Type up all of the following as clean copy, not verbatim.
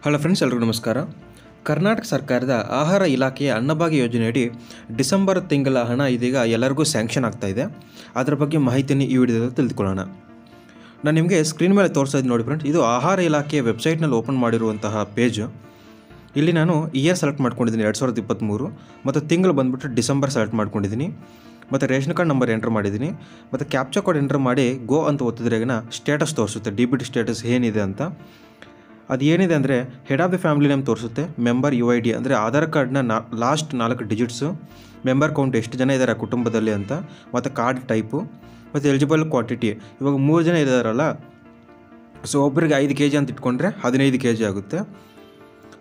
Hello friends, ಎಲ್ರಿಗೂ ನಮಸ್ಕಾರ. ಕರ್ನಾಟಕ ಸರ್ಕಾರದ ಆಹಾರ ಇಲಾಖೆಯ ಅನ್ನಭಾಗ್ಯ ಯೋಜನೆಯಡಿ ಡಿಸೆಂಬರ್ ತಿಂಗಳ ಹಣ ಇದೀಗ ಎಲ್ಲರಿಗೂ ಸ್ಯಾಂಕ್ಷನ್ ಆಗ್ತಾ ಇದೆ. ಅದರ ಬಗ್ಗೆ ಮಾಹಿತಿಯನ್ನು ಈ ವಿಡಿಯೋದಲ್ಲಿ ತಿಳಿದುಕೊಳ್ಳೋಣ. ನಾನು ನಿಮಗೆ ಸ್ಕ್ರೀನ್ ಮೇಲೆ ತೋರಿಸ್ತಾ ಇದ್ದೀನಿ ನೋಡಿ ಫ್ರೆಂಡ್ಸ್, ಇದು ಆಹಾರ ಇಲಾಖೆಯ ವೆಬ್ಸೈಟ್ನಲ್ಲಿ ಓಪನ್ ಮಾಡಿರುವಂತಹ ಪೇಜು. ಇಲ್ಲಿ ನಾನು ಇಯರ್ ಸೆಲೆಕ್ಟ್ ಮಾಡ್ಕೊಂಡಿದ್ದೀನಿ 2023 ಮತ್ತು ತಿಂಗಳು ಬಂದುಬಿಟ್ಟು ಡಿಸೆಂಬರ್ ಸೆಲೆಕ್ಟ್ ಮಾಡ್ಕೊಂಡಿದ್ದೀನಿ ಮತ್ತು ರೇಷನ್ ಕಾರ್ಡ್ ನಂಬರ್ ಎಂಟರ್ ಮಾಡಿದ್ದೀನಿ ಮತ್ತು ಕ್ಯಾಪ್ಚಾ ಕೋಡ್ ಎಂಟರ್ ಮಾಡಿ ಗೋ ಅಂತ ಒತ್ತಿದ್ರೆಗಿನ ಸ್ಟೇಟಸ್ ತೋರಿಸುತ್ತೆ, DBT ಸ್ಟೇಟಸ್ ಏನಿದೆ ಅಂತ. ಅದು ಏನಿದೆ ಅಂದರೆ head of the family name ತೋರಿಸುತ್ತೆ, ಮೆಂಬರ್ UID ಅಂದರೆ ಆಧಾರ್ ಕಾರ್ಡ್ನ ಲಾಸ್ಟ್ 4 ಡಿಜಿಟ್ಸು, ಮೆಂಬರ್ ಕೌಂಟ್ ಎಷ್ಟು ಜನ ಇದ್ದಾರೆ ಕುಟುಂಬದಲ್ಲಿ ಅಂತ, ಮತ್ತು ಕಾರ್ಡ್ ಟೈಪು ಮತ್ತು ಎಲಿಜಿಬಲ್ ಕ್ವಾಂಟಿಟಿ. ಇವಾಗ 3 ಜನ ಇದ್ದಾರಲ್ಲ, ಸೊ ಒಬ್ಬರಿಗೆ 5 kg ಅಂತ ಇಟ್ಕೊಂಡ್ರೆ 15 kg ಆಗುತ್ತೆ.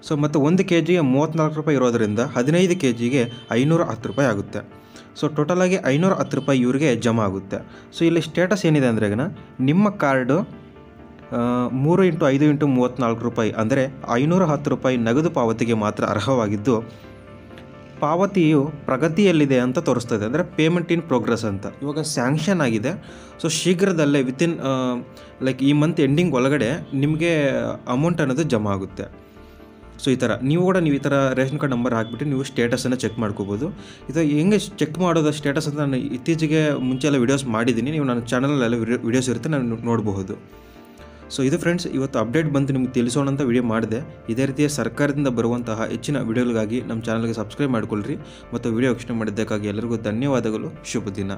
ಸೊ ಮತ್ತು 1 kgಗೆ 34 ರೂಪಾಯಿ ಇರೋದರಿಂದ 15 kgಗೆ 510 ರೂಪಾಯಿ ಆಗುತ್ತೆ. ಸೊ ಟೋಟಲಾಗಿ 510 ರೂಪಾಯಿ ಇವರಿಗೆ ಜಮಾ ಆಗುತ್ತೆ. ಸೊ ಇಲ್ಲಿ ಸ್ಟೇಟಸ್ ಏನಿದೆ ಅಂದರೆ ನಿಮ್ಮ ಕಾರ್ಡು 3 × 5 × 34 ರೂಪಾಯಿ ಅಂದರೆ 510 ರೂಪಾಯಿ ನಗದು ಪಾವತಿಗೆ ಮಾತ್ರ ಅರ್ಹವಾಗಿದ್ದು, ಪಾವತಿಯು ಪ್ರಗತಿಯಲ್ಲಿದೆ ಅಂತ ತೋರಿಸ್ತದೆ, ಅಂದರೆ ಪೇಮೆಂಟ್ ಇನ್ ಪ್ರೋಗ್ರೆಸ್ ಅಂತ. ಇವಾಗ ಸ್ಯಾಂಕ್ಷನ್ ಆಗಿದೆ. ಸೊ ಶೀಘ್ರದಲ್ಲೇ ವಿತಿನ್ ಲೈಕ್ ಈ ಮಂತ್ ಎಂಡಿಂಗ್ ಒಳಗಡೆ ನಿಮಗೆ ಅಮೌಂಟ್ ಅನ್ನೋದು ಜಮಾ ಆಗುತ್ತೆ. ಸೊ ಈ ಥರ ನೀವು ಈ ಥರ ರೇಷನ್ ಕಾರ್ಡ್ ನಂಬರ್ ಹಾಕಿಬಿಟ್ಟು ನೀವು ಸ್ಟೇಟಸನ್ನು ಚೆಕ್ ಮಾಡ್ಕೋಬೋದು. ಇದು ಹೆಂಗೆ ಚೆಕ್ ಮಾಡೋದು ಸ್ಟೇಟಸ್ ಅಂತ ನಾನು ಇತ್ತೀಚೆಗೆ ಮುಂಚೆ ಎಲ್ಲ ವೀಡಿಯೋಸ್ ಮಾಡಿದ್ದೀನಿ, ನೀವು ನನ್ನ ಚಾನಲಲ್ಲೆಲ್ಲ ವೀಡಿಯೋಸ್ ಇರುತ್ತೆ, ನಾನು ನೋಡಬಹುದು. ಸೊ ಇದು ಫ್ರೆಂಡ್ಸ್, ಇವತ್ತು ಅಪ್ಡೇಟ್ ಬಂದು ನಿಮಗೆ ತಿಳಿಸೋಣ ಅಂತ ವಿಡಿಯೋ ಮಾಡಿದೆ. ಇದೇ ರೀತಿಯ ಸರ್ಕಾರದಿಂದ ಬರುವಂತಹ ಹೆಚ್ಚಿನ ವಿಡಿಯೋಗಳಿಗಾಗಿ ನಮ್ಮ ಚಾನಲ್ಗೆ ಸಬ್ಸ್ಕ್ರೈಬ್ ಮಾಡಿಕೊಳ್ಳ್ರಿ ಮತ್ತು ವಿಡಿಯೋ ವೀಕ್ಷಣೆ ಮಾಡಿದ್ದಕ್ಕಾಗಿ ಎಲ್ಲರಿಗೂ ಧನ್ಯವಾದಗಳು. ಶುಭ ದಿನ.